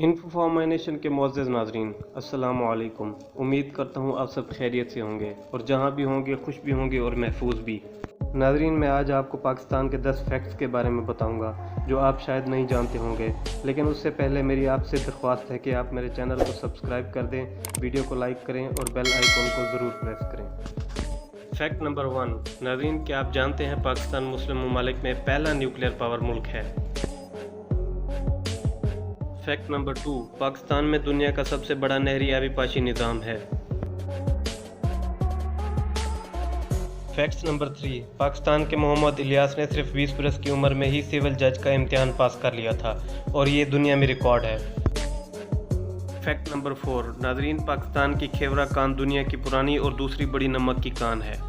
Information के मुअज़्ज़ज़ नाज़रीन, अस्सलामु अलैकुम। उम्मीद करता हूँ आप सब खैरियत से होंगे और जहाँ भी होंगे खुश भी होंगे और महफूज भी। नाज़रीन, मैं आज आपको पाकिस्तान के 10 फैक्ट्स के बारे में बताऊँगा जो आप शायद नहीं जानते होंगे, लेकिन उससे पहले मेरी आपसे दरख्वास्त है कि आप मेरे चैनल को सब्सक्राइब कर दें, वीडियो को लाइक करें और बेल आइकन को ज़रूर प्रेस करें। Fact number 1। नाज़रीन, क्या आप जानते हैं पाकिस्तान मुस्लिम ममालिक में पहला न्यूक्लियर पावर मुल्क है। Fact number 2। पाकिस्तान में दुनिया का सबसे बड़ा नहरी आबिपाशी निज़ाम है। Fact number 3। पाकिस्तान के मोहम्मद इलियास ने सिर्फ 20 बरस की उम्र में ही सिविल जज का इम्तिहान पास कर लिया था और ये दुनिया में रिकॉर्ड है। Fact number 4। नाज़रीन, पाकिस्तान की खेवरा कान दुनिया की पुरानी और दूसरी बड़ी नमक की कान है।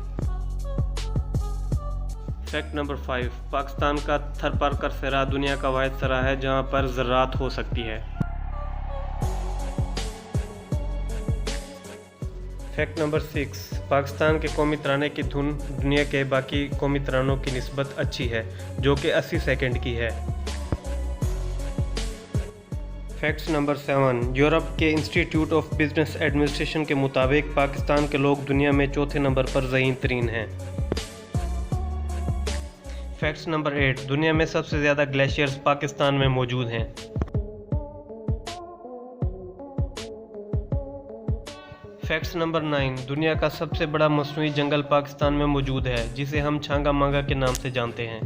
Fact number 5। पाकिस्तान का थरपारकर सरा दुनिया का वाहिद सरा है जहां पर ज़राअत हो सकती है। Fact number 6। पाकिस्तान के कौमी तराने की धुन दुनिया के बाकी कौमी तरानों की निस्बत अच्छी है, जो कि 80 सेकंड की है। Fact number 7। यूरोप के इंस्टीट्यूट ऑफ बिजनेस एडमिनिस्ट्रेशन के मुताबिक पाकिस्तान के लोग दुनिया में चौथे नंबर पर ज़हीन तरीन हैं। Fact number 8। दुनिया में सबसे ज़्यादा ग्लेशियर्स पाकिस्तान में मौजूद हैं। Fact number 9। दुनिया का सबसे बड़ा मसनूई जंगल पाकिस्तान में मौजूद है, जिसे हम छांगा मांगा के नाम से जानते हैं।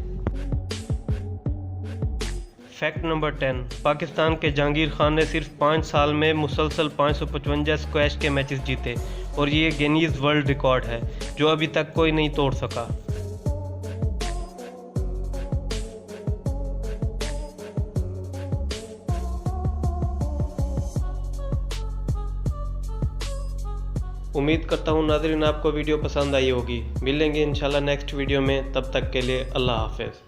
Fact number 10। पाकिस्तान के जहांगीर खान ने सिर्फ 5 साल में मुसलसल 555 स्क्वैश के मैचेस जीते और ये गिनीज वर्ल्ड रिकॉर्ड है जो अभी तक कोई नहीं तोड़ सका। उम्मीद करता हूँ नाज़रीन आपको वीडियो पसंद आई होगी। मिलेंगे इंशाल्लाह नेक्स्ट वीडियो में, तब तक के लिए अल्लाह हाफ़िज़।